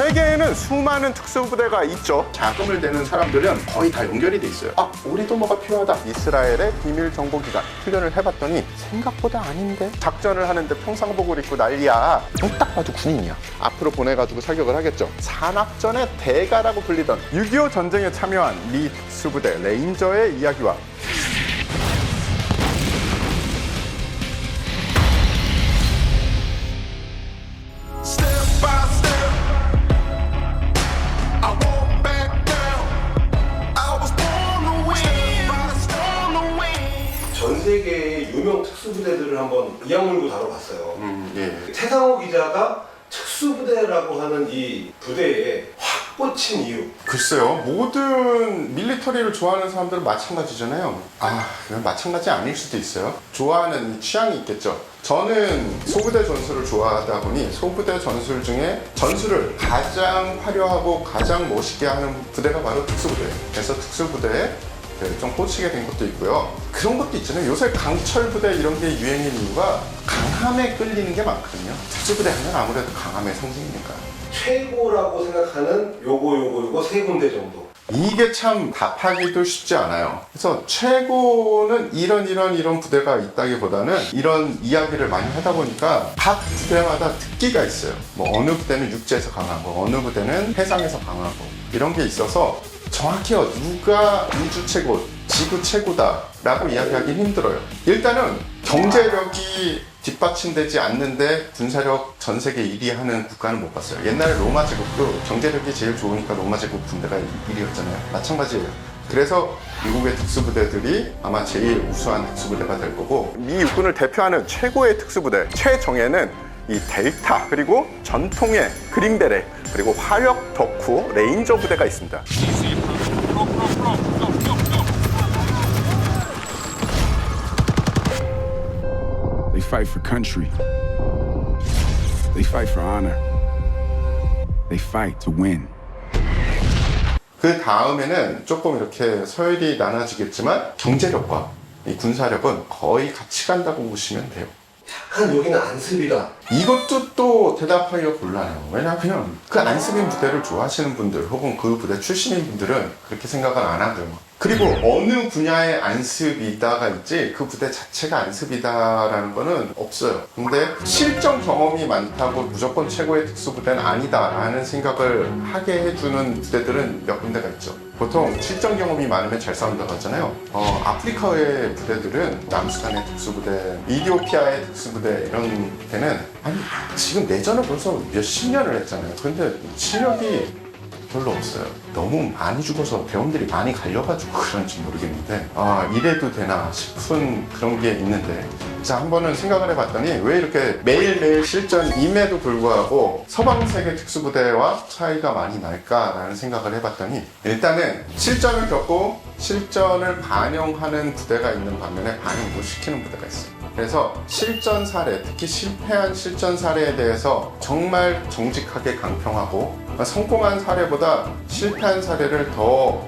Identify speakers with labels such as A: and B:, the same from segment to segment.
A: 세계에는 수많은 특수부대가 있죠. 자금을 대는 사람들은 거의 다 연결이 돼 있어요. 우리도 뭐가 필요하다. 이스라엘의 비밀정보기관 훈련을 해봤더니 생각보다 아닌데, 작전을 하는데 평상복을 입고 난리야. 딱 봐도 군인이야. 앞으로 보내가지고 사격을 하겠죠. 산악전의 대가라고 불리던 6.25 전쟁에 참여한 미 특수부대 레인저의 이야기와
B: 전 세계의 유명 특수부대들을 한번 이악 물고 다뤄봤어요.
A: 예.
B: 최상호 기자가 특수부대라고 하는 이 부대에 확 꽂힌 이유.
A: 글쎄요, 모든 밀리터리를 좋아하는 사람들은 마찬가지잖아요. 그냥 마찬가지 아닐 수도 있어요. 좋아하는 취향이 있겠죠. 저는 소부대 전술을 좋아하다 보니 소부대 전술 중에 전술을 가장 화려하고 가장 멋있게 하는 부대가 바로 특수부대예요. 그래서 특수부대에 좀 꽂히게 된 것도 있고요. 그런 것도 있잖아요. 요새 강철부대 이런 게 유행인 이유가 강함에 끌리는 게 많거든요. 특수부대 하면 아무래도 강함의 상징이니까.
B: 최고라고 생각하는 요거 세 군데 정도.
A: 이게 참 답하기도 쉽지 않아요. 그래서 최고는 이런 부대가 있다기보다는 이런 이야기를 많이 하다 보니까 각 부대마다 특기가 있어요. 뭐 어느 부대는 육지에서 강하고 어느 부대는 해상에서 강하고 이런 게 있어서 정확히 누가 우주 최고, 지구 최고다 라고 이야기하기 힘들어요. 일단은 경제력이 뒷받침되지 않는데 군사력 전 세계 1위 하는 국가는 못 봤어요. 옛날에 로마 제국도 경제력이 제일 좋으니까 로마 제국 군대가 1위였잖아요. 마찬가지예요. 그래서 미국의 특수부대들이 아마 제일 우수한 특수부대가 될 거고, 미 육군을 대표하는 최고의 특수부대 최정예는 이 델타, 그리고 전통의 그린베레, 그리고 화력 덕후 레인저 부대가 있습니다.
C: They fight for country. They fight for honor. They fight to win.
A: 그 다음에는 조금 이렇게 서열이 나눠지겠지만 경제력과 이 군사력은 거의 같이 간다고 보시면 돼요.
B: 약간 여기는 안습이다.
A: 이것도 또 대답하기가 곤란해요. 왜냐하면 그 안습인 부대를 좋아하시는 분들 혹은 그 부대 출신인 분들은 그렇게 생각을 안 하고요. 그리고 어느 분야의 안습이다가 있지 그 부대 자체가 안습이다라는 거는 없어요. 근데 실전 경험이 많다고 무조건 최고의 특수부대는 아니다라는 생각을 하게 해주는 부대들은 몇 군데가 있죠. 보통 실전 경험이 많으면 잘 싸운다고 하잖아요. 아프리카의 부대들은 남수단의 특수부대, 이디오피아의 특수부대 이런 데는 지금 내전을 벌써 몇십 년을 했잖아요. 근데 실력이 별로 없어요. 너무 많이 죽어서 대원들이 많이 갈려가지고 그런지 모르겠는데 이래도 되나 싶은 그런 게 있는데, 자, 한번은 생각을 해봤더니 왜 이렇게 매일매일 실전임에도 불구하고 서방세계 특수부대와 차이가 많이 날까라는 생각을 해봤더니, 일단은 실전을 겪고 실전을 반영하는 부대가 있는 반면에 반영 못 시키는 부대가 있어요. 그래서 실전 사례, 특히 실패한 실전 사례에 대해서 정말 정직하게 강평하고, 성공한 사례보다 실패한 사례를 더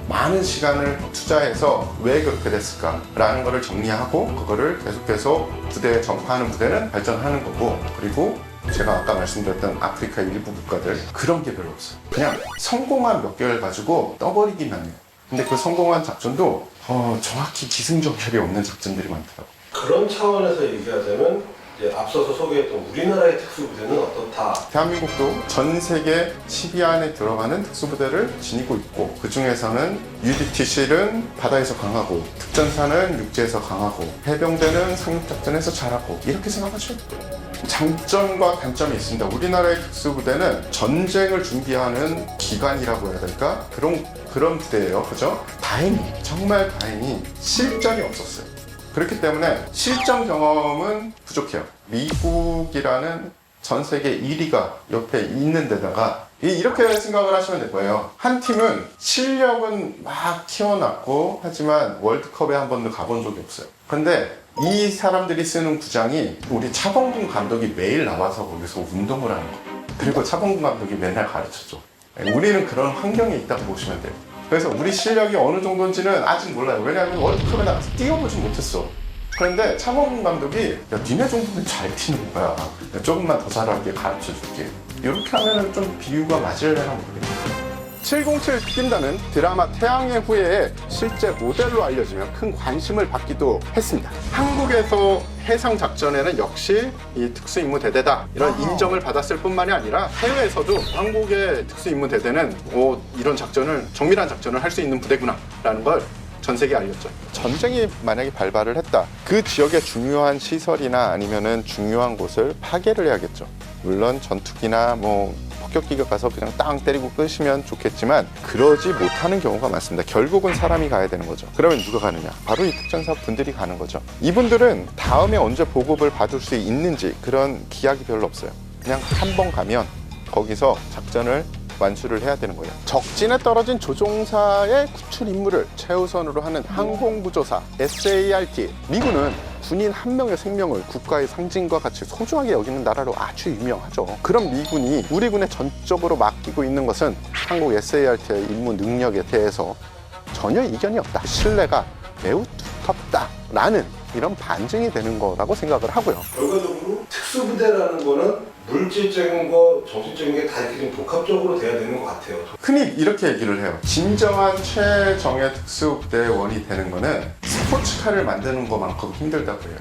A: 많은 시간을 투자해서 왜 그렇게 됐을까라는 거를 정리하고 그거를 계속 부대에 전파하는 부대는 발전하는 거고, 그리고 제가 아까 말씀드렸던 아프리카 일부 국가들 그런 게 별로 없어요. 그냥 성공한 몇 개를 가지고 떠버리기만 해요. 근데 그 성공한 작전도 정확히 기승전결이 없는 작전들이 많더라고요.
B: 그런 차원에서 얘기하자면 이제 앞서서 소개했던 우리나라의 특수부대는 어떻다.
A: 대한민국도 전 세계 10위 안에 들어가는 특수부대를 지니고 있고, 그 중에서는 UDTC는 바다에서 강하고, 특전사는 육지에서 강하고, 해병대는 상륙작전에서 잘하고, 이렇게 생각하셔도 돼요. 장점과 단점이 있습니다. 우리나라의 특수부대는 전쟁을 준비하는 기관이라고 해야 될까? 그런 부대예요. 그죠? 정말 다행히 실전이 없었어요. 그렇기 때문에 실전 경험은 부족해요. 미국이라는 전 세계 1위가 옆에 있는 데다가 이렇게 생각을 하시면 될 거예요. 한 팀은 실력은 막 키워놨고 하지만 월드컵에 한 번도 가본 적이 없어요. 그런데 이 사람들이 쓰는 구장이 우리 차범근 감독이 매일 나와서 거기서 운동을 하는 거. 그리고 차범근 감독이 맨날 가르쳐줘. 우리는 그런 환경에 있다고 보시면 돼요. 그래서 우리 실력이 어느 정도인지는 아직 몰라요. 왜냐하면 월드컵에 나가서 뛰어보진 못했어. 그런데 차범근 감독이 야, 니네 정도면 잘 튀는 거야. 조금만 더 잘하게 가르쳐줄게. 이렇게 하면은 좀 비유가 맞으려나 모르겠어요. 707 특임단은 드라마 태양의 후예에 실제 모델로 알려지며 큰 관심을 받기도 했습니다. 한국에서 해상 작전에는 역시 이 특수임무대대다 이런 인정을 받았을 뿐만이 아니라 해외에서도 한국의 특수임무대대는 이런 작전을 정밀한 작전을 할 수 있는 부대구나 라는 걸 전 세계에 알렸죠. 전쟁이 만약에 발발을 했다. 그 지역의 중요한 시설이나 아니면은 중요한 곳을 파괴를 해야겠죠. 물론 전투기나 폭격기가 가서 그냥 땅 때리고 끄시면 좋겠지만 그러지 못하는 경우가 많습니다. 결국은 사람이 가야 되는 거죠. 그러면 누가 가느냐? 바로 이 특전사 분들이 가는 거죠. 이분들은 다음에 언제 보급을 받을 수 있는지 그런 기약이 별로 없어요. 그냥 한 번 가면 거기서 작전을 완수를 해야 되는 거예요. 적진에 떨어진 조종사의 구출 임무를 최우선으로 하는 항공구조사 SART. 미군은 군인 한 명의 생명을 국가의 상징과 같이 소중하게 여기는 나라로 아주 유명하죠. 그럼 미군이 우리 군에 전적으로 맡기고 있는 것은 한국 SART의 임무 능력에 대해서 전혀 이견이 없다. 신뢰가 매우 두텁다라는 이런 반증이 되는 거라고 생각을 하고요.
B: 결과적으로 특수부대라는 거는 물질적인 거, 정신적인 게 다 이렇게 좀 독합적으로 돼야 되는 것 같아요.
A: 흔히 이렇게 얘기를 해요. 진정한 최정예 특수부대원이 되는 거는 스포츠카를 만드는 것만큼 힘들다고 해요.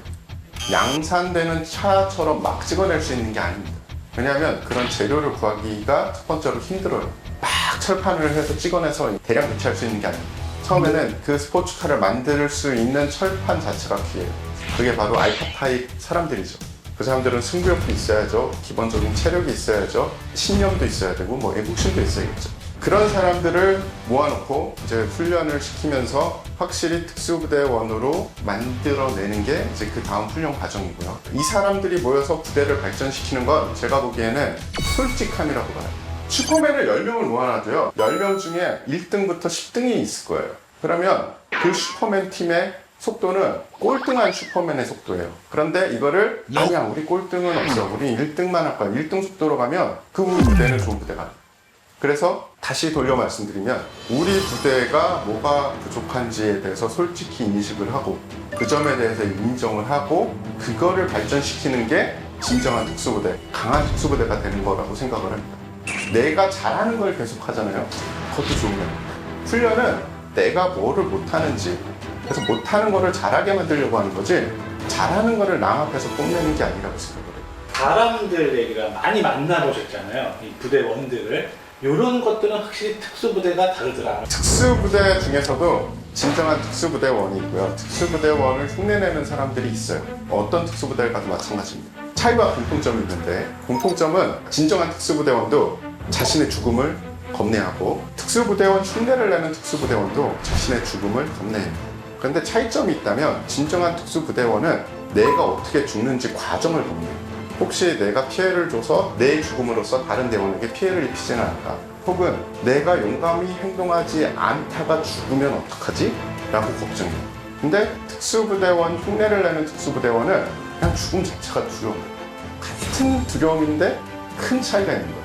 A: 양산되는 차처럼 막 찍어낼 수 있는 게 아닙니다. 왜냐하면 그런 재료를 구하기가 첫 번째로 힘들어요. 막 철판을 해서 찍어내서 대량 배치할 수 있는 게 아닙니다. 처음에는 그 스포츠카를 만들 수 있는 철판 자체가 귀해요. 그게 바로 알파 타입 사람들이죠. 그 사람들은 승부욕도 있어야죠. 기본적인 체력이 있어야죠. 신념도 있어야 되고 애국심도 있어야겠죠. 그런 사람들을 모아놓고 이제 훈련을 시키면서 확실히 특수부대원으로 만들어내는 게 이제 그 다음 훈련 과정이고요. 이 사람들이 모여서 부대를 발전시키는 건 제가 보기에는 솔직함이라고 봐요. 슈퍼맨을 10명을 모아놔도요. 10명 중에 1등부터 10등이 있을 거예요. 그러면 그 슈퍼맨 팀의 속도는 꼴등한 슈퍼맨의 속도예요. 그런데 이거를 아니야 우리 꼴등은 없어. 우리 1등만 할 거야. 1등 속도로 가면 그 부대는 좋은 부대가. 그래서 다시 돌려 말씀드리면 우리 부대가 뭐가 부족한지에 대해서 솔직히 인식을 하고 그 점에 대해서 인정을 하고 그거를 발전시키는 게 진정한 특수부대, 강한 특수부대가 되는 거라고 생각을 합니다. 내가 잘하는 걸 계속 하잖아요. 그것도 좋은 거예요. 훈련은 내가 뭐를 못하는지 그래서 못하는 거를 잘하게 만들려고 하는 거지 잘하는 거를 남 앞에서 뽐내는 게 아니라고 생각을 해요.
D: 사람들 얘기가 많이 만나보셨잖아요. 이 부대원들을. 이런 것들은 확실히 특수부대가 다르더라.
A: 특수부대 중에서도 진정한 특수부대원이 있고요. 특수부대원을 흉내내는 사람들이 있어요. 어떤 특수부대를 가도 마찬가지입니다. 차이와 공통점이 있는데 공통점은 진정한 특수부대원도 자신의 죽음을 겁내하고 특수부대원 흉내를 내는 특수부대원도 자신의 죽음을 겁내요. 그런데 차이점이 있다면 진정한 특수부대원은 내가 어떻게 죽는지 과정을 겁내요. 혹시 내가 피해를 줘서 내 죽음으로써 다른 대원에게 피해를 입히지는 않을까? 혹은 내가 용감히 행동하지 않다가 죽으면 어떡하지? 라고 걱정해요. 근데 특수부대원, 흉내를 내는 특수부대원은 그냥 죽음 자체가 두려워요. 같은 두려움인데 큰 차이가 있는 거예요.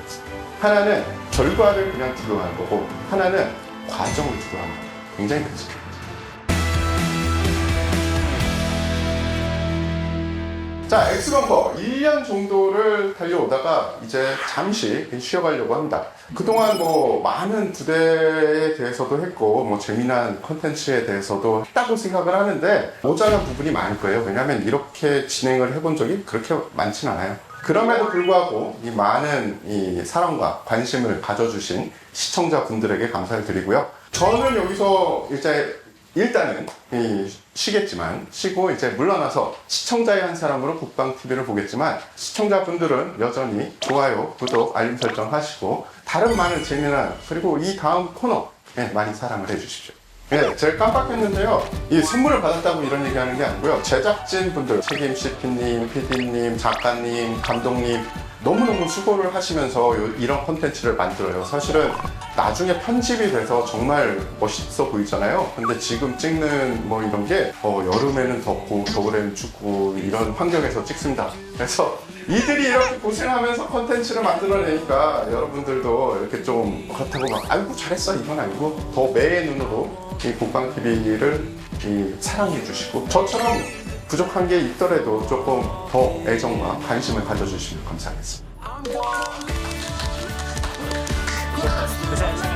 A: 하나는 결과를 그냥 두려워하는 거고 하나는 과정을 두려워하는 거예요. 굉장히 크죠. 자, 엑스범퍼 1년 정도를 달려오다가 이제 잠시 쉬어가려고 합니다. 그동안 많은 부대에 대해서도 했고 재미난 컨텐츠에 대해서도 했다고 생각을 하는데 모자란 부분이 많을 거예요. 왜냐하면 이렇게 진행을 해본 적이 그렇게 많진 않아요. 그럼에도 불구하고 이 많은 이 사랑과 관심을 가져주신 시청자분들에게 감사를 드리고요. 저는 여기서 이제 일단은 쉬겠지만 쉬고 이제 물러나서 시청자의 한 사람으로 국방TV를 보겠지만 시청자분들은 여전히 좋아요, 구독, 알림 설정 하시고 다른 많은 재미난 그리고 이 다음 코너 많이 사랑을 해주십시오. 제가 깜빡했는데요. 이 선물을 받았다고 이런 얘기하는 게 아니고요. 제작진분들, 책임 CP님, PD님, 작가님, 감독님 너무너무 수고를 하시면서 이런 콘텐츠를 만들어요. 사실은 나중에 편집이 돼서 정말 멋있어 보이잖아요. 근데 지금 찍는 이런 게 여름에는 덥고 겨울에는 춥고 이런 환경에서 찍습니다. 그래서 이들이 이렇게 고생하면서 콘텐츠를 만들어내니까 여러분들도 이렇게 좀 그렇다고 아이고 잘했어 이건 아니고 더 매의 눈으로 이 국방TV를 사랑해 주시고 저처럼 부족한 게 있더라도 조금 더 애정과 관심을 가져주시면 감사하겠습니다.
E: Cause